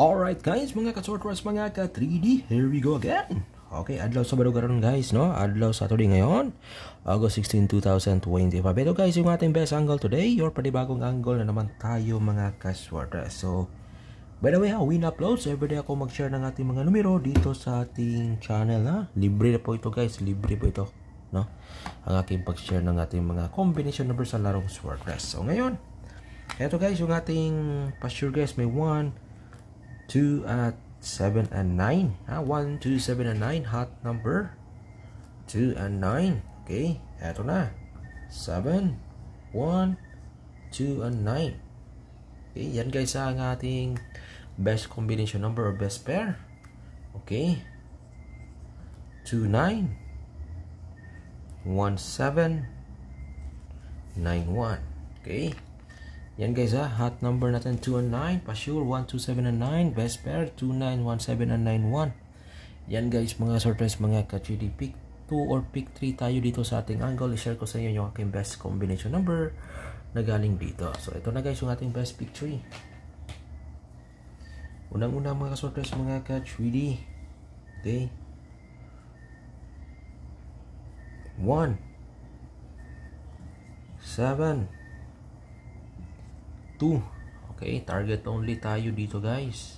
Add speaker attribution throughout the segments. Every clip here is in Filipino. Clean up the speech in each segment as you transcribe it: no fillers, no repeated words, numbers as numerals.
Speaker 1: Alright guys, mga ka-sorters, mga ka-3D, here we go again. Okay, adlaw sa balugaran guys, no? Adlaw Saturday ngayon, August 16, 2025. Ito guys, yung ating best angle today, or panibagong angle na naman tayo mga ka-sorters. So, by the way, win uploads. Everyday ako mag-share ng ating mga numero dito sa ating channel, ha? Libre na po ito guys, libre po ito, no? Ang aking pag-share ng ating mga combination number sa larong sorters. So, ngayon, ito guys, yung ating pa-sure guys, may 1, 2 at 7 and 9. 1, 2, 7 and 9. Hot number 2 and 9. Okay, eto na. 7, 1, 2 and 9. Okay, yan guys ang ating best combination number or best pair. Okay, 2, 9, 1, 7, 9, 1. Okay, yan guys hot number natin 2 and 9, pa-sure 1, 2, 7 and 9, best pair 2, 9, 1, 7 and 9, 1. Yan guys mga sorters, mga ka-3D, pick 2 or pick 3 tayo dito sa ating angle. I-share ko sa inyo yung aking best combination number na galing dito. So ito na guys yung ating best pick 3. Unang-una mga sorters, mga ka-3D, okay, 1, 7, 2. Okay, target only tayo dito guys.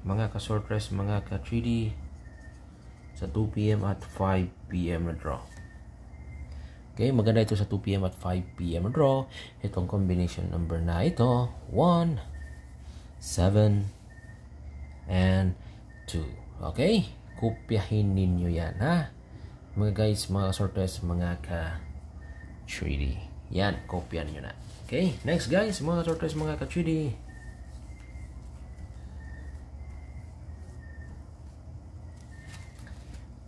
Speaker 1: Mga ka-sorters, mga ka-3D, sa 2 PM at 5 PM na draw. Okay, maganda ito sa 2 PM at 5 PM na draw. Itong combination number na ito, 1, 7, and 2. Okay, kopyahin ninyo yan ha. Mga guys, mga sorters, mga ka-3D. Yan, kopya ninyo na. Okay, next guys, mga sorters, mga ka-3D.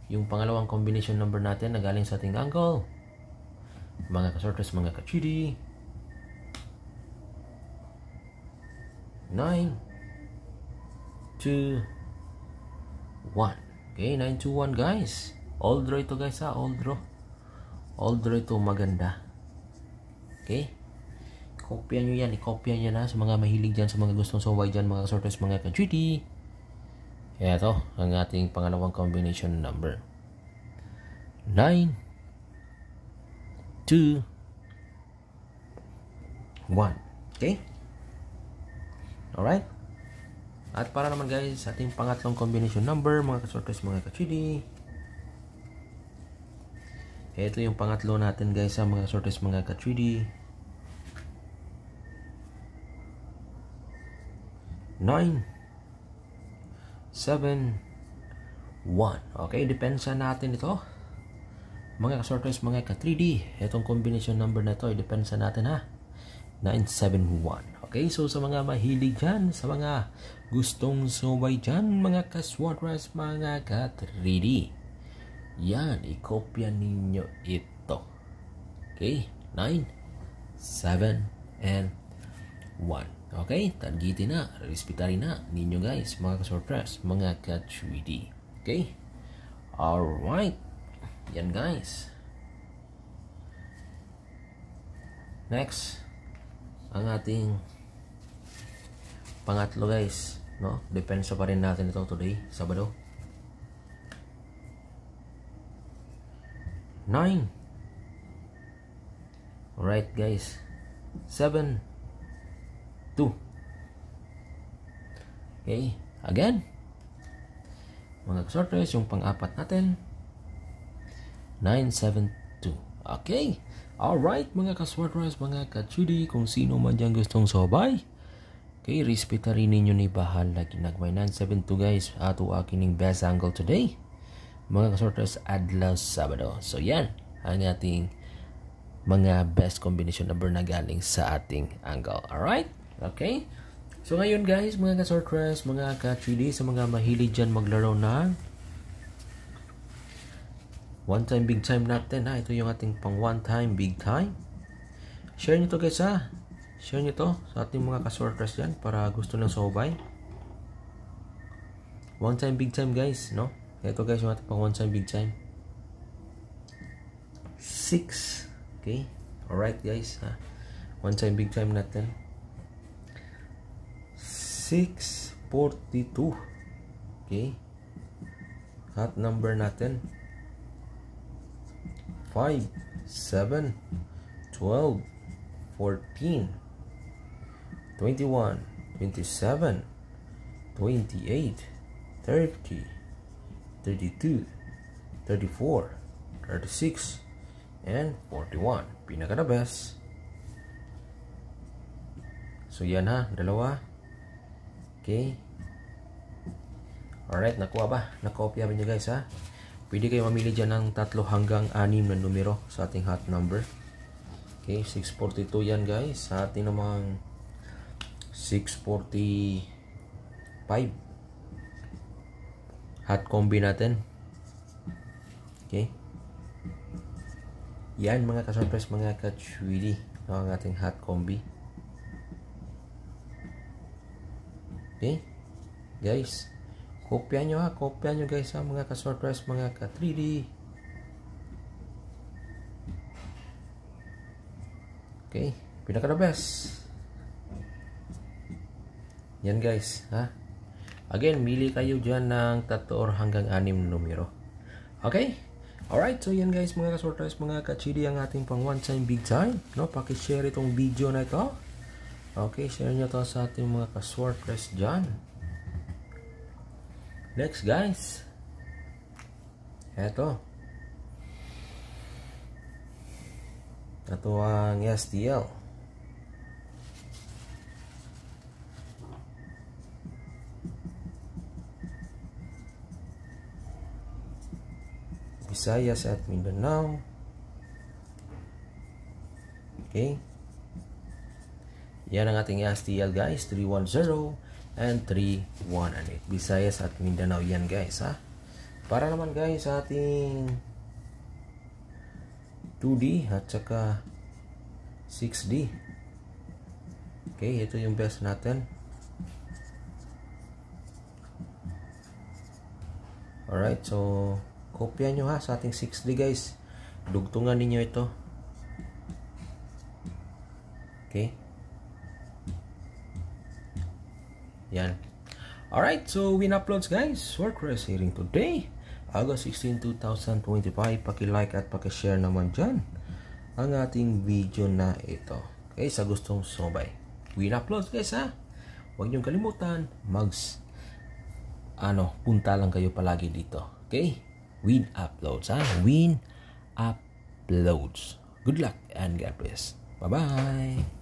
Speaker 1: Yung pangalawang combination number natin na galing sa ating angle. Mga ka-sorters, mga ka-3D. 9, 2, 1. Okay, 9, 2, 1 guys. All draw ito guys ha, all draw. All draw ito maganda. Okay. Kopya nyo yan, i-kopya nyo na sa mga mahilig dyan, sa mga gustong saway dyan, mga sorters, mga ka-3D. Kaya ito, ang ating pangalawang combination number. 9, 2, 1. Okay? Alright? At para naman guys, ating pangatlong combination number, mga ka-sorters, mga ka-3D. Ito yung pangatlo natin guys, sa mga sorters, mga ka-3D. 9, 7, 1. Okay, depensa natin ito. Mga ka-sorters, mga ka-3D. Itong combination number na ito, depensa natin ha. 9, 7, 1. Okay, so sa mga mahilig dyan, sa mga gustong sumabay dyan, mga ka-sorters, mga ka-3D. Yan, ikopya ninyo ito. Okay, 9, 7, and 1. Okay, targetin na, respetarin na ninyo guys, mga ka-sorters, mga ka-3D. Okay, alright, yan guys. Next, ang ating pangatlo guys, no? Depensa pa rin natin ito today, Sabado. 9. Alright guys, 7, 2. Okay, again. Mga sorters, yung pang-apat natin, 9, 7, 2. Okay, alright mga ka-sorters, mga ka-3D, kung sino man dyan gustong sabay. Okay, respeta rin ninyo ni bahala ginagmay 972 guys. Ato aking best angle today, mga ka-sorters, adlaw Sabado. So yan ang ating mga best combination number na galing sa ating angle. Alright, okay. So ngayon guys, mga ka-sorters, mga ka-3D, sa mga mahilig dyan maglaro na one time big time natin ha. Ito yung ating pang one time big time. Share nyo to guys ha. Share nyo to sa ating mga ka-sorters dyan para gusto ng sobay. One time big time guys, no? Ito guys yung ating pang one time big time. 6. Okay, alright guys ha. One time big time natin, 6, 642. Okay. Hot number natin. 5, 7, 12, 14, 21, 27, 28, 30, 32, 34, 36, and 41. Pinaka the best. So yan ha, dalawa. Okay. Alright, nakuha ba? Nakopya rin nyo guys ha. Pwede kayo mamili dyan ng 3 hanggang 6 na numero sa ating hot number. Okay, 642 yan guys. Sa ating namang 645 hot combi natin. Okay. Yan mga ka-surprise, mga ka-chwidi, ang ating hot combi. Okay guys, kopya nyo ha, kopya nyo guys ha, mga ka-surprise, mga ka-3D. Okay, pinaka the best. Yan guys ha. Again, mili kayo dyan ng 3 or hanggang 6 na numero. Okay, alright, so yan guys mga ka-surprise, mga ka-chidi, ang ating pang one time big time, no? Pakishare itong video na ito. Okay, share nyo to sa ating mga ka-surprise dyan. Next guys, eto ang STL. Visayas at Mindanao. Okay, yan ang ating STL guys, 310 and 318. Visayas at Mindanao yan guys ha. Para naman guys sa ating 2D at saka 6D. Okay, ito yung best natin. Alright, so kopya nyo ha sa ating 6D guys. Dugtungan ninyo ito. Okay. Yan. Alright, so win uploads guys. Swordcrest hearing today, August 16, 2025. Paki-like at paki-share naman dyan ang ating video na ito. Okay, sa gustong sumabay. Win uploads guys ha. Huwag niyong kalimutan, punta lang kayo palagi dito. Okay? Win uploads ha. Win uploads. Good luck and God bless. Bye-bye.